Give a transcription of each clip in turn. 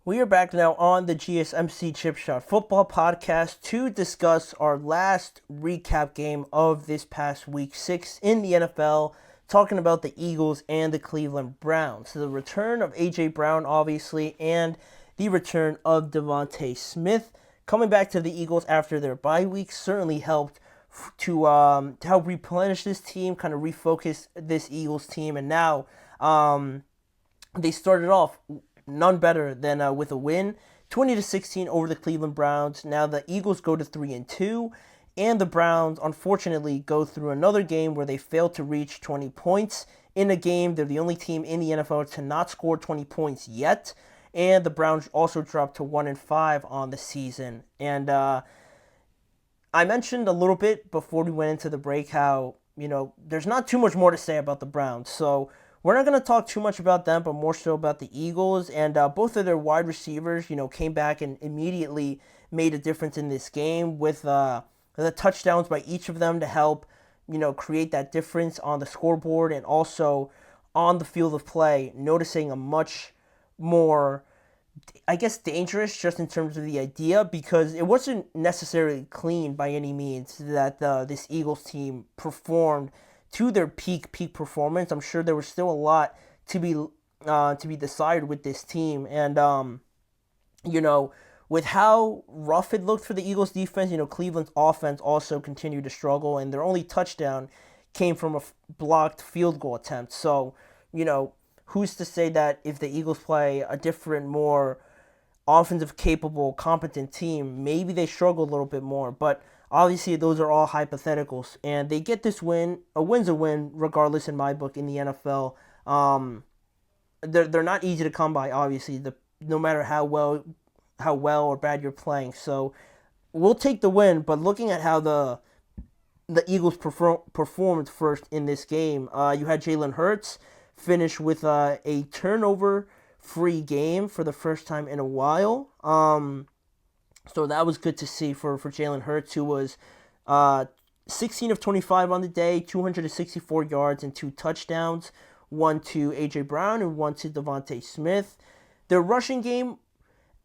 We are back now on the GSMC Chip Shot Football Podcast to discuss our last recap game of this past week 6 in the NFL, talking about the Eagles and the Cleveland Browns. So the return of A.J. Brown, obviously, and the return of Devontae Smith. Coming back to the Eagles after their bye week certainly helped to help replenish this team, kind of refocus this Eagles team, and now they started off none better than with a win, 20-16 over the Cleveland Browns. Now the Eagles go to 3-2, and the Browns unfortunately go through another game where they failed to reach 20 points in a game. They're the only team in the NFL to not score 20 points yet, and the Browns also dropped to 1-5 on the season. And I mentioned a little bit before we went into the break how there's not too much more to say about the Browns, so we're not going to talk too much about them, but more so about the Eagles. And both of their wide receivers, came back and immediately made a difference in this game with the touchdowns by each of them to help, create that difference on the scoreboard and also on the field of play, noticing a much more, I guess, dangerous just in terms of the idea, because it wasn't necessarily clean by any means that this Eagles team performed to their peak performance. I'm sure there was still a lot to be decided with this team, and with how rough it looked for the Eagles defense, Cleveland's offense also continued to struggle, and their only touchdown came from a blocked field goal attempt. So, who's to say that if the Eagles play a different, more offensive capable, competent team, maybe they struggle a little bit more, but obviously, those are all hypotheticals, and they get this win. A win's a win, regardless, in my book, in the NFL. They're not easy to come by, obviously, no matter how well or bad you're playing. So we'll take the win, but looking at how the Eagles performed first in this game, you had Jalen Hurts finish with a turnover-free game for the first time in a while. So that was good to see for Jalen Hurts, who was 16 of 25 on the day, 264 yards and 2 touchdowns, one to A.J. Brown and one to Devontae Smith. Their rushing game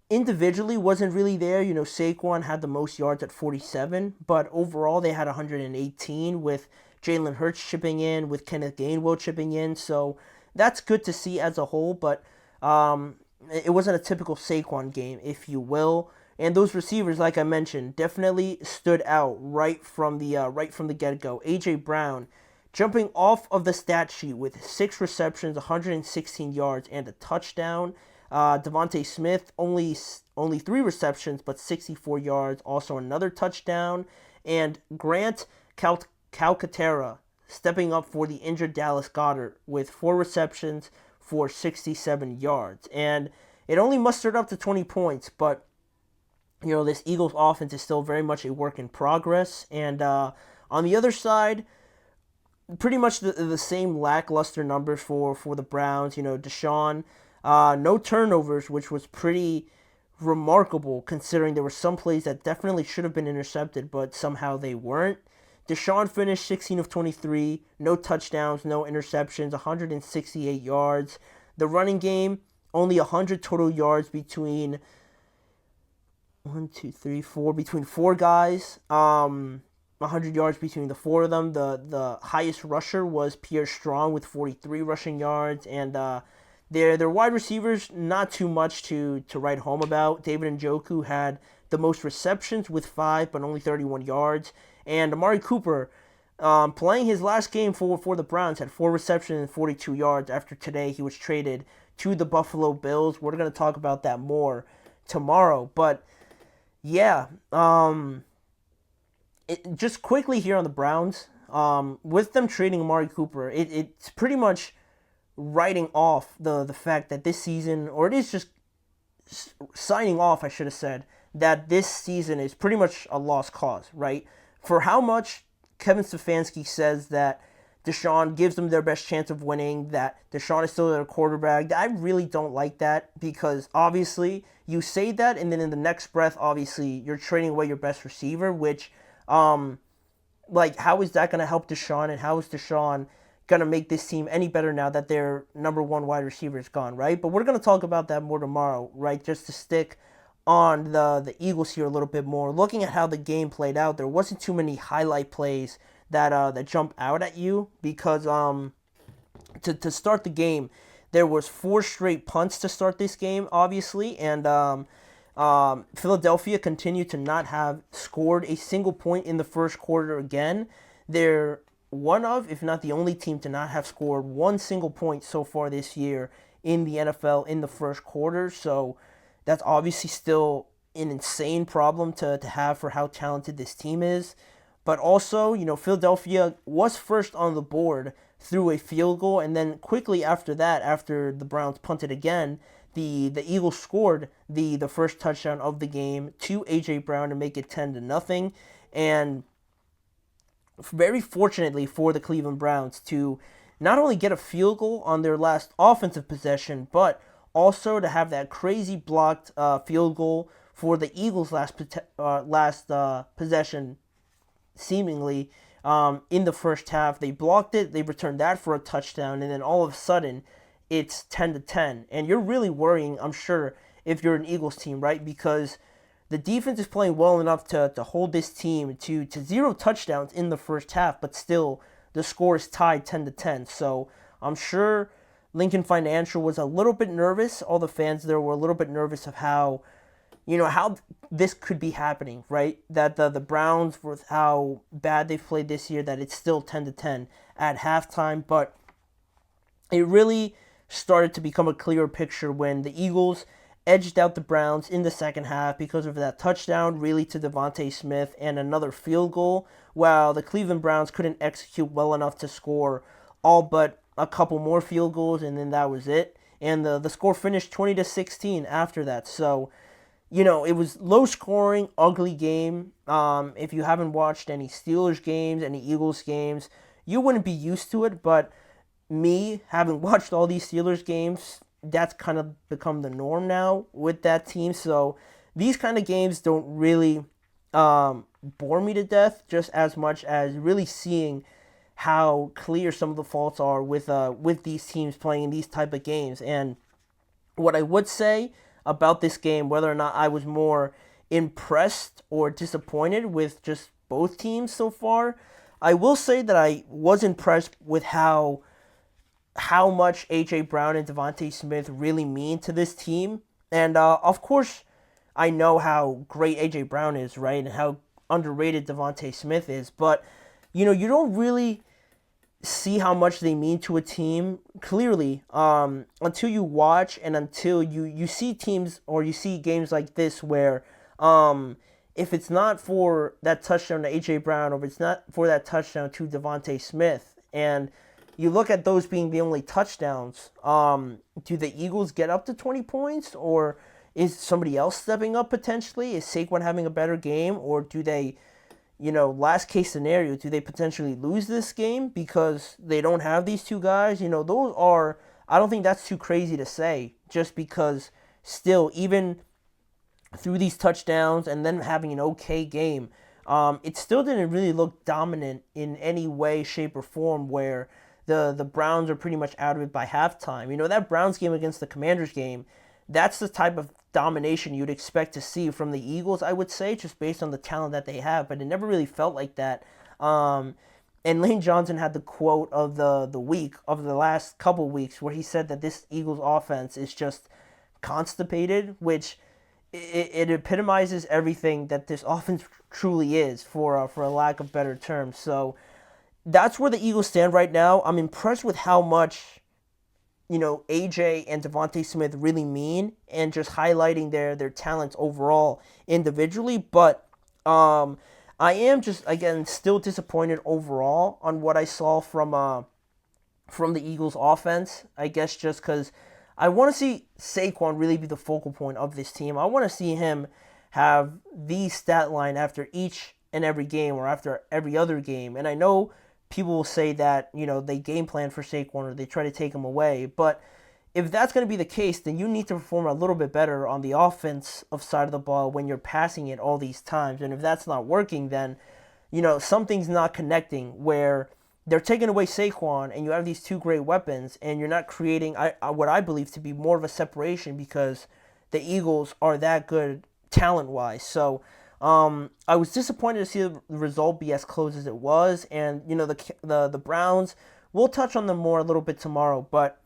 individually wasn't really there. Saquon had the most yards at 47, but overall they had 118 with Jalen Hurts chipping in, with Kenneth Gainwell chipping in. So that's good to see as a whole, but it wasn't a typical Saquon game, if you will. And those receivers, like I mentioned, definitely stood out right from the get-go. A.J. Brown jumping off of the stat sheet with 6 receptions, 116 yards, and a touchdown. Devontae Smith, only 3 receptions, but 64 yards, also another touchdown. And Grant Calcaterra stepping up for the injured Dallas Goedert with 4 receptions for 67 yards. And it only mustered up to 20 points, but this Eagles offense is still very much a work in progress. And on the other side, pretty much the same lackluster numbers for the Browns. Deshaun, no turnovers, which was pretty remarkable considering there were some plays that definitely should have been intercepted, but somehow they weren't. Deshaun finished 16 of 23, no touchdowns, no interceptions, 168 yards. The running game, only 100 total yards between between 4 guys. 100 yards between the 4 of them. The highest rusher was Pierre Strong with 43 rushing yards, and their wide receivers, not too much to write home about. David Njoku had the most receptions with 5, but only 31 yards. And Amari Cooper, playing his last game for the Browns, had 4 receptions and 42 yards. After today, he was traded to the Buffalo Bills. We're going to talk about that more tomorrow, but yeah, just quickly here on the Browns, with them trading Amari Cooper, it's pretty much writing off the fact that this season, or it is just signing off, I should have said, that this season is pretty much a lost cause, right? For how much Kevin Stefanski says that Deshaun gives them their best chance of winning, that Deshaun is still their quarterback. I really don't like that, because obviously you say that, and then in the next breath, obviously, you're trading away your best receiver, which, how is that going to help Deshaun, and how is Deshaun going to make this team any better now that their number one wide receiver is gone, right? But we're going to talk about that more tomorrow, right? Just to stick on the Eagles here a little bit more. Looking at how the game played out, there wasn't too many highlight plays that jump out at you because to start the game, there was 4 straight punts to start this game, obviously, and Philadelphia continued to not have scored a single point in the first quarter again. They're one of, if not the only team to not have scored one single point so far this year in the NFL in the first quarter. So that's obviously still an insane problem to have for how talented this team is. But also, Philadelphia was first on the board through a field goal, and then quickly after that, after the Browns punted again, the Eagles scored the first touchdown of the game to A.J. Brown to make it 10-0. And very fortunately for the Cleveland Browns to not only get a field goal on their last offensive possession, but also to have that crazy blocked field goal for the Eagles' last possession, seemingly, in the first half. They blocked it, they returned that for a touchdown, and then all of a sudden, it's 10-10. And you're really worrying, I'm sure, if you're an Eagles team, right? Because the defense is playing well enough to hold this team to 0 touchdowns in the first half, but still the score is tied 10-10. So I'm sure Lincoln Financial was a little bit nervous. All the fans there were a little bit nervous of how this could be happening, right? That the Browns, with how bad they've played this year, that it's still 10-10 at halftime. But it really started to become a clearer picture when the Eagles edged out the Browns in the second half because of that touchdown, really, to Devontae Smith and another field goal, while the Cleveland Browns couldn't execute well enough to score all but a couple more field goals, and then that was it. And the score finished 20-16 after that. So, it was low-scoring, ugly game. If you haven't watched any Steelers games, any Eagles games, you wouldn't be used to it, but me, having watched all these Steelers games, that's kind of become the norm now with that team. So these kind of games don't really bore me to death, just as much as really seeing how clear some of the faults are with these teams playing in these type of games. And what I would say about this game, whether or not I was more impressed or disappointed with just both teams so far, I will say that I was impressed with how much A.J. Brown and Devontae Smith really mean to this team. And, of course, I know how great A.J. Brown is, right, and how underrated Devontae Smith is. But, you don't really see how much they mean to a team, clearly, until you watch and until you see teams or you see games like this where if it's not for that touchdown to A.J. Brown or if it's not for that touchdown to Devontae Smith, and you look at those being the only touchdowns, do the Eagles get up to 20 points, or is somebody else stepping up potentially? Is Saquon having a better game, or do they, last case scenario, do they potentially lose this game because they don't have these two guys? Those are, I don't think that's too crazy to say, just because still, even through these touchdowns and then having an okay game, it still didn't really look dominant in any way, shape, or form where the Browns are pretty much out of it by halftime. That Browns game against the Commanders game, that's the type of domination you'd expect to see from the Eagles, I would say, just based on the talent that they have, but it never really felt like that. And Lane Johnson had the quote of the week, of the last couple weeks, where he said that this Eagles offense is just constipated, which it epitomizes everything that this offense truly is, for a lack of better terms. So that's where the Eagles stand right now. I'm impressed with how much, AJ and Devontae Smith really mean, and just highlighting their talents overall individually. But I am just, again, still disappointed overall on what I saw from the Eagles offense. I guess just because I want to see Saquon really be the focal point of this team. I want to see him have the stat line after each and every game, or after every other game. And I know people will say that, they game plan for Saquon or they try to take him away. But if that's going to be the case, then you need to perform a little bit better on the offensive side of the ball when you're passing it all these times. And if that's not working, then, something's not connecting, where they're taking away Saquon, and you have these two great weapons, and you're not creating what I believe to be more of a separation because the Eagles are that good talent-wise. So I was disappointed to see the result be as close as it was, and the Browns. We'll touch on them more a little bit tomorrow, but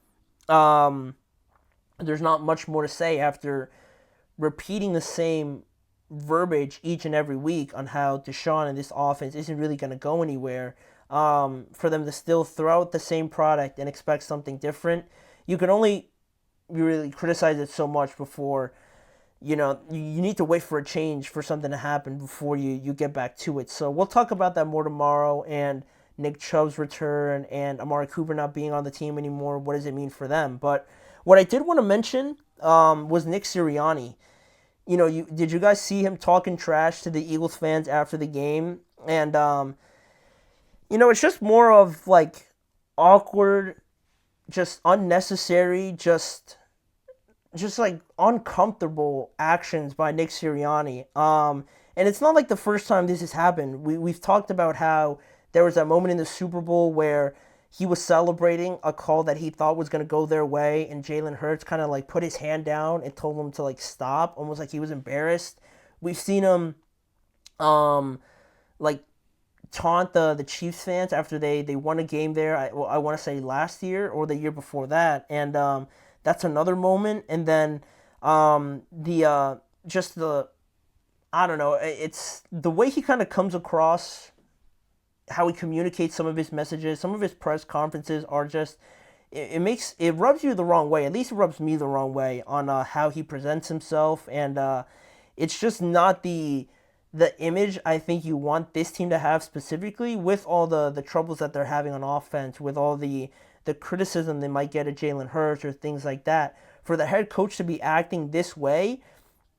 there's not much more to say after repeating the same verbiage each and every week on how Deshaun and this offense isn't really going to go anywhere. For them to still throw out the same product and expect something different, you can only really criticize it so much before you need to wait for a change for something to happen before you get back to it. So we'll talk about that more tomorrow, and Nick Chubb's return and Amari Cooper not being on the team anymore. What does it mean for them? But what I did want to mention was Nick Sirianni. Did you guys see him talking trash to the Eagles fans after the game? And it's just more of like awkward, just unnecessary, just like uncomfortable actions by Nick Sirianni. And it's not like the first time this has happened. We've talked about how there was that moment in the Super Bowl where he was celebrating a call that he thought was going to go their way, and Jalen Hurts kind of like put his hand down and told him to like stop, almost like he was embarrassed. We've seen him like taunt the Chiefs fans after they won a game there. I want to say last year or the year before that, and that's another moment. And then I don't know, it's the way he kind of comes across, how he communicates some of his messages, some of his press conferences are just, it rubs you the wrong way. At least it rubs me the wrong way on how he presents himself, and it's just not the image I think you want this team to have, specifically with all the troubles that they're having on offense, with all the criticism they might get at Jalen Hurts or things like that. For the head coach to be acting this way,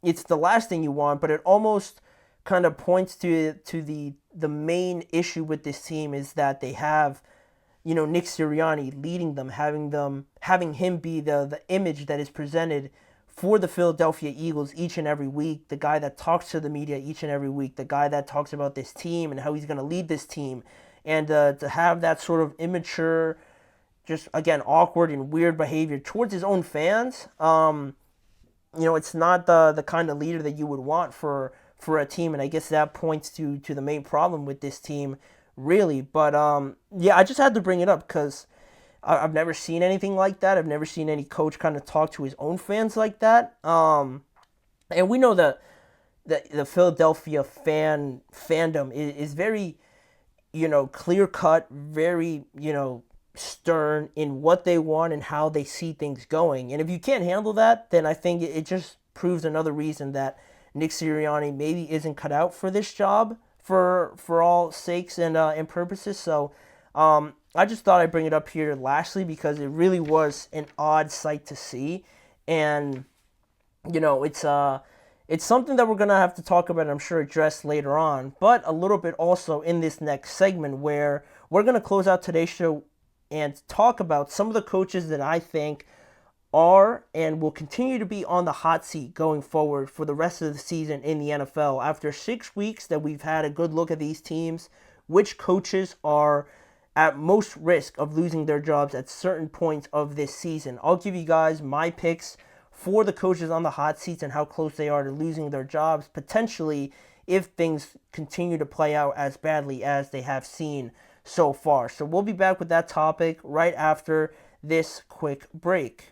it's the last thing you want, but it almost kind of points to the main issue with this team is that they have, Nick Sirianni leading them, having him be the image that is presented for the Philadelphia Eagles each and every week, the guy that talks to the media each and every week, the guy that talks about this team and how he's going to lead this team, and to have that sort of immature, just again awkward and weird behavior towards his own fans, it's not the kind of leader that you would want for a team, and I guess that points to the main problem with this team, really. But I just had to bring it up because I've never seen anything like that. I've never seen any coach kind of talk to his own fans like that. And we know that the Philadelphia fandom is very, clear cut, very, stern in what they want and how they see things going. And if you can't handle that, then I think it just proves another reason that Nick Sirianni maybe isn't cut out for this job for all sakes and purposes. So I just thought I'd bring it up here lastly because it really was an odd sight to see. And, it's something that we're going to have to talk about and I'm sure address later on, but a little bit also in this next segment where we're going to close out today's show and talk about some of the coaches that I think are and will continue to be on the hot seat going forward for the rest of the season in the NFL. After 6 weeks that we've had a good look at these teams, which coaches are at most risk of losing their jobs at certain points of this season. I'll give you guys my picks for the coaches on the hot seats and how close they are to losing their jobs, potentially, if things continue to play out as badly as they have seen so far. So we'll be back with that topic right after this quick break.